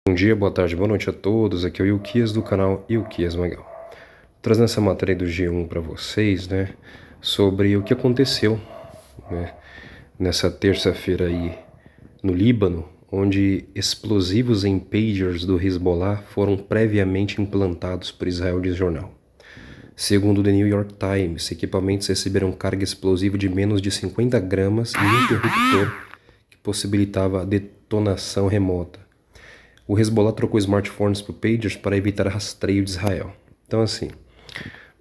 Bom dia, boa tarde, boa noite a todos. Aqui é o Ilquias do canal Ilquias Magal. Trazendo essa matéria do G1 para vocês, né, sobre o que aconteceu, né, nessa terça-feira aí no Líbano, onde explosivos em pagers do Hezbollah foram previamente implantados por Israel, diz jornal. Segundo o The New York Times, equipamentos receberam carga explosiva de menos de 50 gramas e um interruptor que possibilitava a detonação remota. O Hezbollah trocou smartphones por pagers para evitar rastreio de Israel. Então, assim,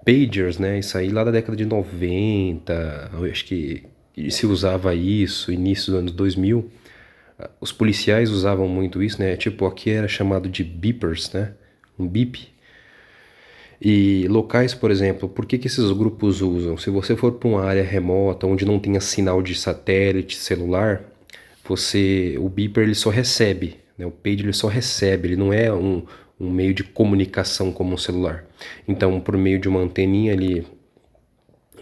pagers, né? Isso aí lá da década de 90, eu acho que se usava isso, início dos anos 2000. Os policiais usavam muito isso, né? Tipo, aqui era chamado de beepers, né? Um beep. E locais, por exemplo, por que esses grupos usam? Se você for para uma área remota, onde não tenha sinal de satélite, celular, o beeper ele só recebe, né? O pager ele só recebe, ele não é um meio de comunicação como um celular. Então, por meio de uma anteninha ali,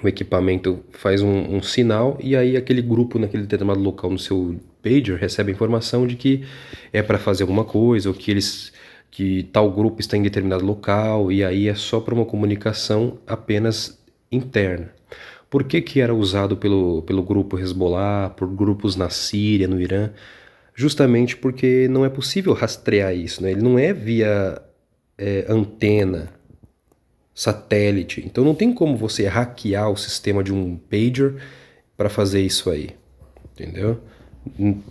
o equipamento faz um sinal e aí aquele grupo naquele determinado local no seu pager recebe a informação de que é para fazer alguma coisa ou que tal grupo está em determinado local e aí é só para uma comunicação apenas interna. Por que era usado pelo grupo Hezbollah, por grupos na Síria, no Irã? Justamente porque não é possível rastrear isso, né? Ele não é via antena, satélite. Então não tem como você hackear o sistema de um pager para fazer isso aí, entendeu?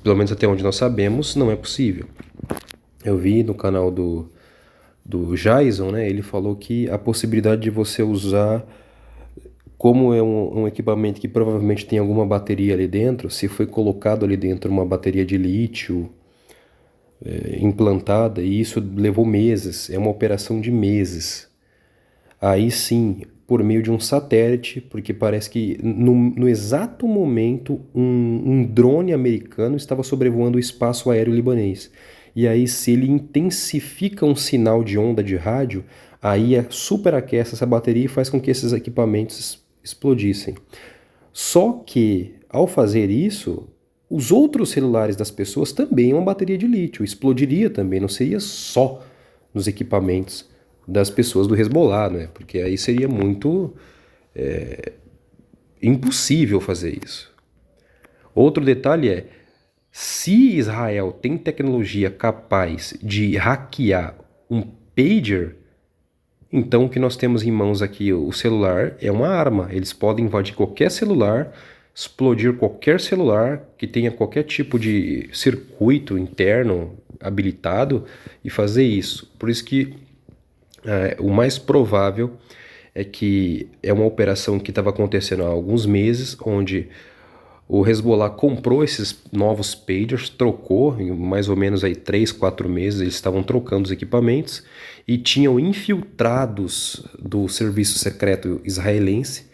Pelo menos até onde nós sabemos, não é possível. Eu vi no canal do Jason, né? Ele falou que a possibilidade de você usar, como é um equipamento que provavelmente tem alguma bateria ali dentro, se foi colocado ali dentro uma bateria de lítio implantada, e isso levou meses, é uma operação de meses. Aí sim, por meio de um satélite, porque parece que no exato momento um drone americano estava sobrevoando o espaço aéreo libanês. E aí, se ele intensifica um sinal de onda de rádio, aí superaquece essa bateria e faz com que esses equipamentos explodissem. Só que, ao fazer isso, os outros celulares das pessoas também é uma bateria de lítio, explodiria também, não seria só nos equipamentos das pessoas do Hezbollah, né? Porque aí seria muito impossível fazer isso. Outro detalhe é, se Israel tem tecnologia capaz de hackear um pager, então o que nós temos em mãos aqui, o celular, é uma arma. Eles podem invadir qualquer celular, explodir qualquer celular que tenha qualquer tipo de circuito interno habilitado e fazer isso. Por isso que o mais provável é que é uma operação que estava acontecendo há alguns meses, onde o Hezbollah comprou esses novos pagers, trocou em mais ou menos aí 3, 4 meses, eles estavam trocando os equipamentos e tinham infiltrados do serviço secreto israelense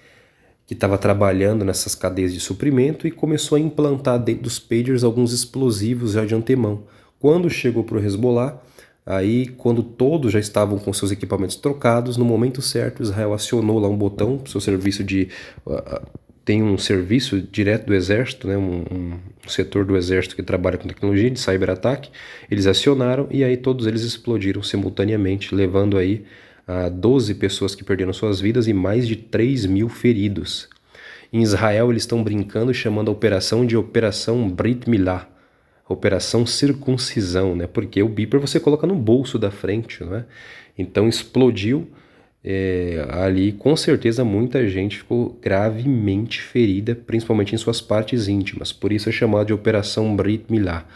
que estava trabalhando nessas cadeias de suprimento e começou a implantar dentro dos pagers alguns explosivos já de antemão. Quando chegou para o Hezbollah, aí quando todos já estavam com seus equipamentos trocados, no momento certo Israel acionou lá um botão, seu serviço de tem um serviço direto do exército, né, um setor do exército que trabalha com tecnologia de cyberataque, eles acionaram e aí todos eles explodiram simultaneamente, levando aí a 12 pessoas que perderam suas vidas e mais de 3 mil feridos. Em Israel eles estão brincando e chamando a operação de Operação Brit Milá, Operação Circuncisão, né? Porque o beeper você coloca no bolso da frente, né? Então explodiu ali, com certeza muita gente ficou gravemente ferida, principalmente em suas partes íntimas. Por isso é chamado de Operação Brit Milá.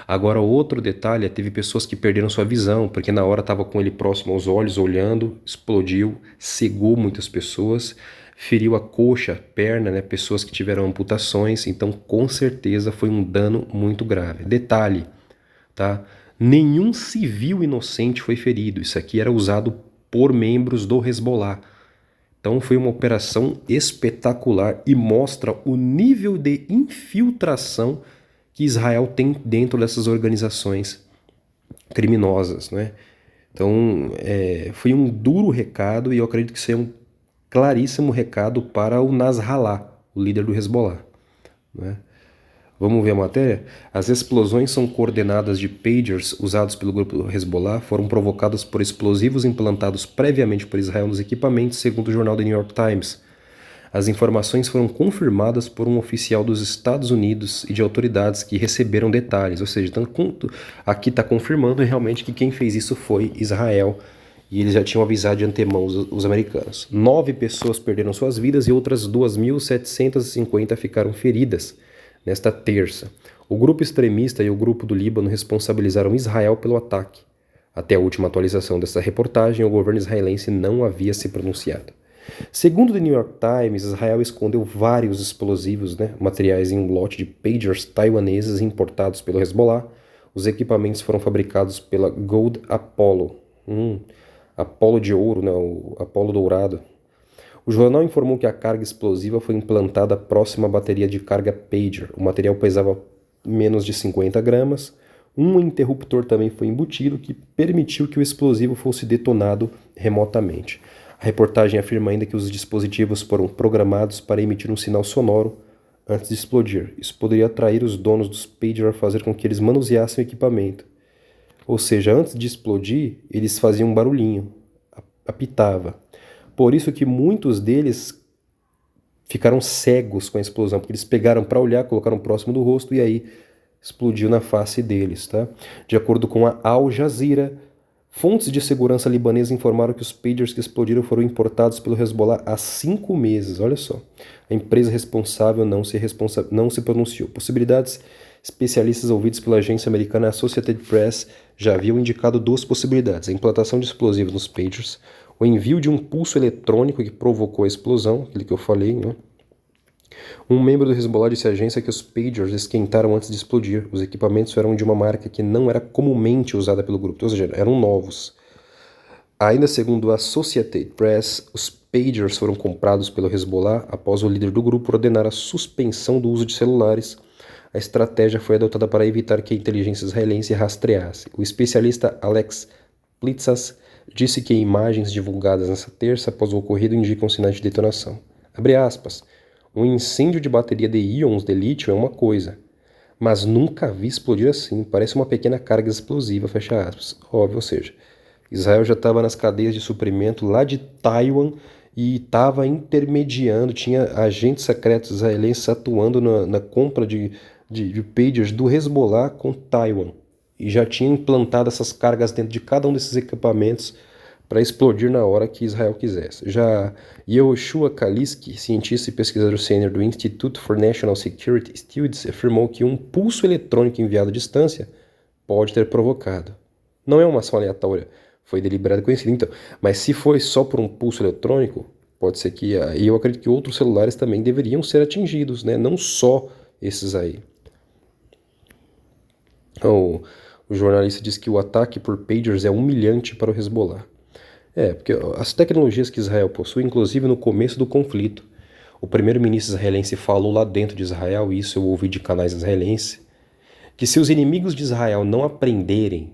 Agora, outro detalhe, teve pessoas que perderam sua visão, porque na hora estava com ele próximo aos olhos, olhando, explodiu, cegou muitas pessoas, feriu a coxa, a perna, né? Pessoas que tiveram amputações, então com certeza foi um dano muito grave. Detalhe, tá? Nenhum civil inocente foi ferido. Isso aqui era usado por membros do Hezbollah. Então foi uma operação espetacular e mostra o nível de infiltração que Israel tem dentro dessas organizações criminosas, né? Então foi um duro recado e eu acredito que isso é um claríssimo recado para o Nasrallah, o líder do Hezbollah, né? Vamos ver a matéria? As explosões são coordenadas de pagers usados pelo grupo Hezbollah, foram provocadas por explosivos implantados previamente por Israel nos equipamentos, segundo o jornal The New York Times. As informações foram confirmadas por um oficial dos Estados Unidos e de autoridades que receberam detalhes. Ou seja, aqui está confirmando realmente que quem fez isso foi Israel. E eles já tinham avisado de antemão os americanos. 9 pessoas perderam suas vidas e outras 2.750 ficaram feridas nesta terça. O grupo extremista e o grupo do Líbano responsabilizaram Israel pelo ataque. Até a última atualização dessa reportagem, o governo israelense não havia se pronunciado. Segundo o The New York Times, Israel escondeu vários explosivos, materiais em um lote de pagers taiwaneses importados pelo Hezbollah. Os equipamentos foram fabricados pela Gold Apollo. Apollo de ouro, o Apollo dourado. O jornal informou que a carga explosiva foi implantada próxima à bateria de carga pager. O material pesava menos de 50 gramas. Um interruptor também foi embutido que permitiu que o explosivo fosse detonado remotamente. A reportagem afirma ainda que os dispositivos foram programados para emitir um sinal sonoro antes de explodir. Isso poderia atrair os donos dos pagers a fazer com que eles manuseassem o equipamento. Ou seja, antes de explodir, eles faziam um barulhinho, apitava. Por isso que muitos deles ficaram cegos com a explosão, porque eles pegaram para olhar, colocaram próximo do rosto e aí explodiu na face deles, tá? De acordo com a Al Jazeera, fontes de segurança libanesa informaram que os pagers que explodiram foram importados pelo Hezbollah há 5 meses. Olha só. A empresa responsável não se pronunciou. Possibilidades: especialistas ouvidos pela agência americana Associated Press já haviam indicado 2 possibilidades: a implantação de explosivos nos pagers, o envio de um pulso eletrônico que provocou a explosão, aquele que eu falei, Um membro do Hezbollah disse à agência que os pagers esquentaram antes de explodir. Os equipamentos eram de uma marca que não era comumente usada pelo grupo, ou seja, eram novos. Ainda segundo a Associated Press, os pagers foram comprados pelo Hezbollah após o líder do grupo ordenar a suspensão do uso de celulares. A estratégia foi adotada para evitar que a inteligência israelense rastreasse. O especialista Alex Plitzas disse que imagens divulgadas nesta terça após o ocorrido indicam sinais de detonação. Abre aspas. Um incêndio de bateria de íons de lítio é uma coisa, mas nunca vi explodir assim, parece uma pequena carga explosiva, fecha aspas. Óbvio, ou seja, Israel já estava nas cadeias de suprimento lá de Taiwan e estava intermediando, tinha agentes secretos israelenses atuando na compra de pagers do Hezbollah com Taiwan. E já tinha implantado essas cargas dentro de cada um desses equipamentos para explodir na hora que Israel quisesse. Já Yehoshua Kaliski, cientista e pesquisador sênior do Institute for National Security Studies, afirmou que um pulso eletrônico enviado à distância pode ter provocado. Não é uma ação aleatória, foi deliberado e conhecido. Então, mas se foi só por um pulso eletrônico, pode ser que... E eu acredito que outros celulares também deveriam ser atingidos, não só esses aí. O jornalista diz que o ataque por pagers é humilhante para o Hezbollah. Porque as tecnologias que Israel possui, inclusive no começo do conflito, o primeiro-ministro israelense falou lá dentro de Israel, e isso eu ouvi de canais israelenses, que se os inimigos de Israel não aprenderem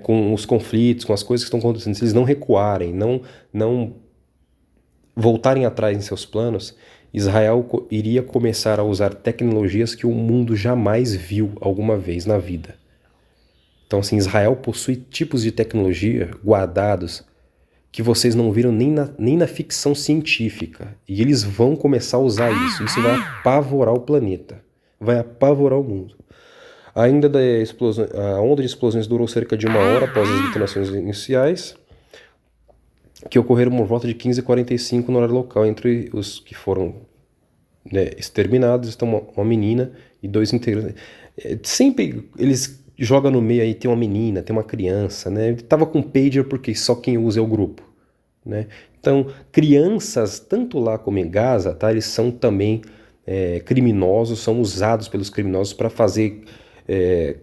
com os conflitos, com as coisas que estão acontecendo, se eles não recuarem, não voltarem atrás em seus planos, Israel iria começar a usar tecnologias que o mundo jamais viu alguma vez na vida. Então, assim, Israel possui tipos de tecnologia guardados que vocês não viram nem na ficção científica. E eles vão começar a usar isso. Isso vai apavorar o planeta. Vai apavorar o mundo. Ainda a onda de explosões durou cerca de 1 hora após as detonações iniciais, que ocorreram por volta de 15h45 no horário local. Entre os que foram exterminados estão uma menina e 2 integrantes. Sempre eles jogam no meio aí, tem uma menina, tem uma criança, Ele tava com pager porque só quem usa é o grupo, Então, crianças, tanto lá como em Gaza, tá? Eles são também criminosos, são usados pelos criminosos para fazer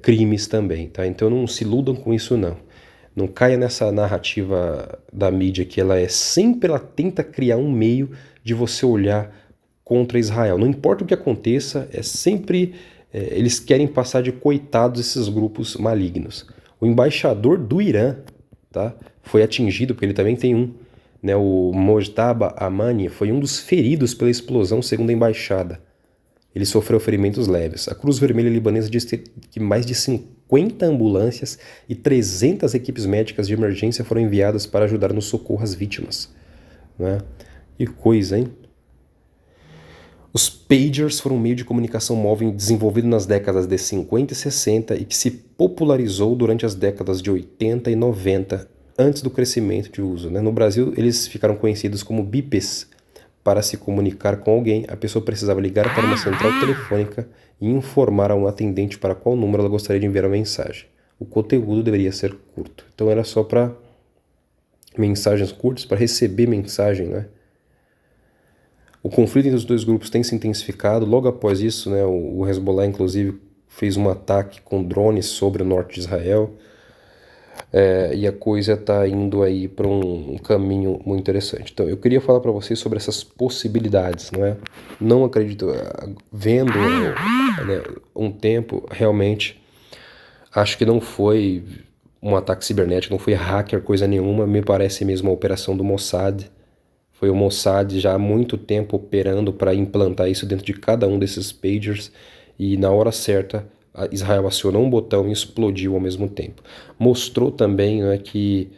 crimes também, tá? Então não se iludam com isso, não. Não caia nessa narrativa da mídia que ela tenta criar um meio de você olhar contra Israel. Não importa o que aconteça, eles querem passar de coitados esses grupos malignos. O embaixador do Irã, tá, foi atingido, porque ele também tem um, o Mojtaba Amani, foi um dos feridos pela explosão, segundo a embaixada. Ele sofreu ferimentos leves. A Cruz Vermelha Libanesa diz que mais de 50 ambulâncias e 300 equipes médicas de emergência foram enviadas para ajudar no socorro às vítimas. Né? Que coisa, hein? Os pagers foram um meio de comunicação móvel desenvolvido nas décadas de 50 e 60 e que se popularizou durante as décadas de 80 e 90, antes do crescimento de uso. Né? No Brasil, eles ficaram conhecidos como bips. Para se comunicar com alguém, a pessoa precisava ligar para uma central telefônica e informar a um atendente para qual número ela gostaria de enviar a mensagem. O conteúdo deveria ser curto. Então era só para mensagens curtas, para receber mensagem, né? O conflito entre os dois grupos tem se intensificado. Logo após isso, né, o Hezbollah, inclusive, fez um ataque com drones sobre o norte de Israel. E a coisa está indo aí para um caminho muito interessante. Então, eu queria falar para vocês sobre essas possibilidades, não é? Não acredito, vendo né, um tempo, realmente, acho que não foi um ataque cibernético, não foi hacker, coisa nenhuma. Me parece mesmo a operação do Mossad. Foi o Mossad já há muito tempo operando para implantar isso dentro de cada um desses pagers e na hora certa Israel acionou um botão e explodiu ao mesmo tempo. Mostrou também, né, que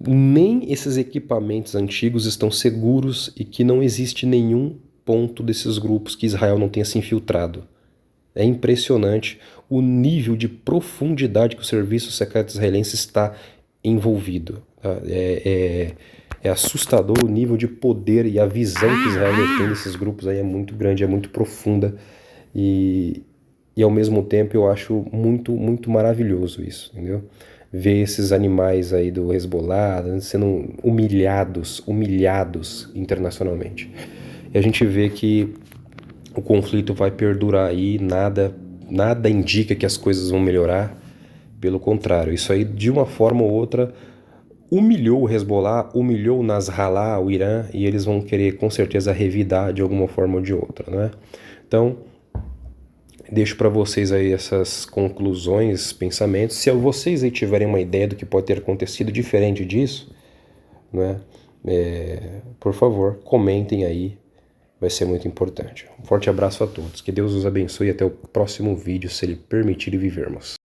nem esses equipamentos antigos estão seguros e que não existe nenhum ponto desses grupos que Israel não tenha se infiltrado. É impressionante o nível de profundidade que o serviço secreto israelense está envolvido. Tá? É assustador o nível de poder e a visão que Israel tem desses grupos aí é muito grande, é muito profunda e ao mesmo tempo eu acho muito, muito maravilhoso isso, entendeu? Ver esses animais aí do Hezbollah sendo humilhados internacionalmente. E a gente vê que o conflito vai perdurar aí, nada indica que as coisas vão melhorar, pelo contrário, isso aí de uma forma ou outra humilhou o Hezbollah, humilhou o Nasrallah, o Irã, e eles vão querer com certeza revidar de alguma forma ou de outra, né? Então, deixo para vocês aí essas conclusões, pensamentos. Se vocês aí tiverem uma ideia do que pode ter acontecido diferente disso, né? Por favor, comentem aí, vai ser muito importante. Um forte abraço a todos, que Deus os abençoe e até o próximo vídeo, se Ele permitir vivermos.